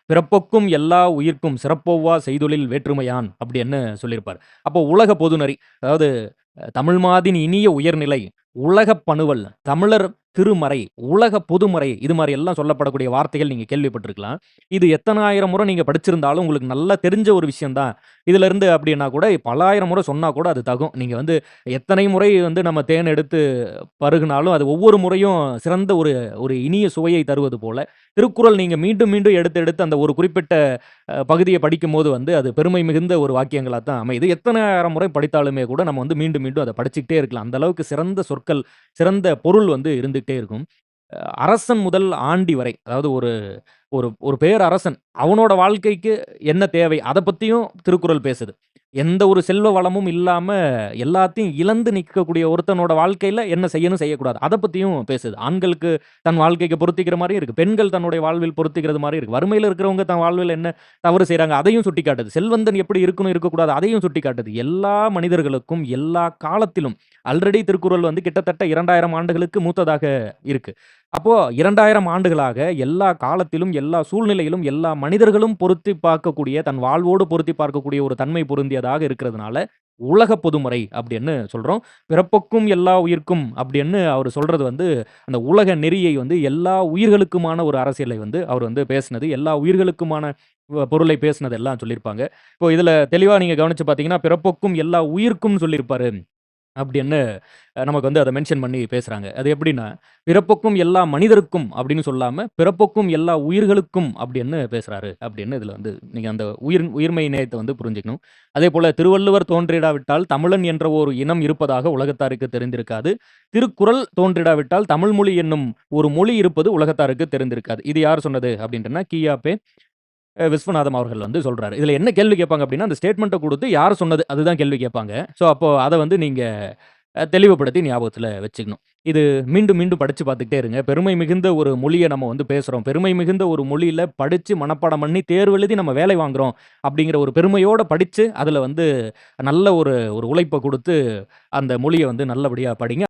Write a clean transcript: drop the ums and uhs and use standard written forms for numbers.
"பிறப்பொக்கும் எல்லா உயிர்க்கும் சிறப்பொவ்வா செய்தொழில் வேற்றுமையான்" அப்படின்னு சொல்லியிருப்பார். அப்போ உலக பொதுநெறி, அதாவது தமிழ் மாதின் இனிய உயர்நிலை, உலகப் பனுவல், தமிழர் திருமறை, உலக பொதுமறை இது மாரி எல்லாம் சொல்லப்படக்கூடிய வார்த்தைகள் நீங்க கேள்விப்பட்டிருக்கலாம். இது எத்தன ஆயிரம் முறை நீங்க படிச்சிருந்தாலும் உங்களுக்கு நல்லா தெரிஞ்ச ஒரு விஷயம் தான். இதிலிருந்து அப்படின்னா கூட பல்லாயிரம் முறை சொன்னா கூட அது தகும். நீங்க வந்து எத்தனை முறை வந்து நம்ம தேன் எடுத்து பருகுனாலும், அது ஒவ்வொரு முறையும் சிறந்த ஒரு ஒரு இனிய சுவையை தருவது போல, திருக்குறள் நீங்க மீண்டும் மீண்டும் எடுத்து எடுத்து அந்த ஒரு குறிப்பிட்ட பகுதிய படிக்கும்போது வந்து அது பெருமை மிகுந்த ஒரு வாக்கியங்களா தான் அமையுது. எத்தனை ஆயிரம் முறை படித்தாலுமே கூட நம்ம வந்து மீண்டும் மீண்டும் அத படிச்சுக்கிட்டே இருக்கலாம். அந்த அளவுக்கு சிறந்த சொற்கள், சிறந்த பொருள் வந்து இருந்துகிட்டே இருக்கும். அரசன் முதல் ஆண்டி வரை, அதாவது ஒரு ஒரு ஒரு பேரரசன், அவனோட வாழ்க்கைக்கு என்ன தேவை? அத பத்தியும் திருக்குறள் பேசுது. எந்த ஒரு செல்வ வளமும் இல்லாம எல்லாத்தையும் இழந்து நிக்கக்கூடிய ஒருத்தனோட வாழ்க்கையில என்ன செய்யணும், செய்யக்கூடாது. அத பத்தியும் பேசுது. ஆண்களுக்கு தன் வாழ்க்கைக்கு பொருத்திக்கிற மாரியும் இருக்கு. பெண்கள் தன்னுடைய வாழ்வில் பொருத்திக்கிறது மாரியும் இருக்கு. வறுமையில இருக்கிறவங்க தன் வாழ்வில் என்ன தவறு செய்றாங்க, அதையும் சுட்டிக்காட்டுது. செல்வந்தன் எப்படி இருக்கணும், இருக்கக்கூடாது, அதையும் சுட்டிக்காட்டுது. எல்லா மனிதர்களுக்கும், எல்லா காலத்திலும் ஆல்ரெடி திருக்குறள் வந்து கிட்டத்தட்ட 2000 ஆண்டுகளுக்கு மூத்ததாக இருக்கு. அப்போ 2000 ஆண்டுகளாக எல்லா காலத்திலும், எல்லா சூழ்நிலையிலும், எல்லா மனிதர்களும் பொருத்தி பார்க்கக்கூடிய, தன் வாழ்வோடு பொருத்தி பார்க்கக்கூடிய ஒரு தன்மை பொருந்தியதாக இருக்கிறதுனால, உலக பொதுமறை அப்படின்னு சொல்றோம். பிறப்பொக்கும் எல்லா உயிர்க்கும் அப்படின்னு அவரு சொல்றது வந்து, அந்த உலக நெறியை வந்து எல்லா உயிர்களுக்குமான ஒரு அரசியலை வந்து அவர் வந்து பேசினது. எல்லா உயிர்களுக்குமான பொருளை பேசினது எல்லாம் சொல்லியிருப்பாங்க. இப்போ இதுல தெளிவா நீங்க கவனிச்சு பார்த்தீங்கன்னா, பிறப்பொக்கும் எல்லா உயிர்க்கும் சொல்லியிருப்பாரு. அப்படின்னு நமக்கு வந்து அத மென்ஷன் பண்ணி பேசுறாங்க. அது எப்படின்னா, "பிறப்பொக்கும் எல்லா மனிதருக்கும்" அப்படின்னு சொல்லாம, "பிறப்பொக்கும் எல்லா உயிர்களுக்கும்" அப்படின்னு பேசுறாரு அப்படின்னு இதுல வந்து நீங்க அந்த உயிர்மெய் நேயத்த வந்து புரிஞ்சுக்கணும். அதேபோல திருவள்ளுவர் தோன்றிடாவிட்டால் தமிழன் என்ற ஒரு இனம் இருப்பதாக உலகத்தாருக்கு தெரிந்திருக்காது. திருக்குறள் தோன்றிடாவிட்டால் தமிழ் மொழி என்னும் ஒரு மொழி இருப்பது உலகத்தாருக்கு தெரிந்திருக்காது. இது யார் சொன்னது அப்படின்ட்டுன்னா, கி.ஆ.பெ. விஸ்வநாதம் அவர்கள் வந்து சொல்றாரு. இதுல என்ன கேள்வி கேட்பாங்க அப்படின்னா, அந்த ஸ்டேட்மெண்ட்ட குடுத்து யார் சொன்னது? அதுதான் கேள்வி கேட்பாங்க. ஸோ, அப்போ அத வந்து நீங்க தெளிவுபடுத்தி ஞாபகத்துல வச்சுக்கணும். இது மீண்டும், மீண்டும் படிச்சு பார்த்துக்கிட்டே இருங்க. பெருமை மிகுந்த ஒரு மொழிய நம்ம வந்து பேசுறோம். பெருமை மிகுந்த ஒரு மொழியில படிச்சு மனப்பாடம் பண்ணி தேர்வு எழுதி நம்ம வேலை வாங்குறோம். அப்படிங்கிற ஒரு பெருமையோட படிச்சு, அதுல வந்து நல்ல ஒரு ஒரு உழைப்ப குடுத்து, அந்த மொழிய வந்து நல்லபடியா படிங்க.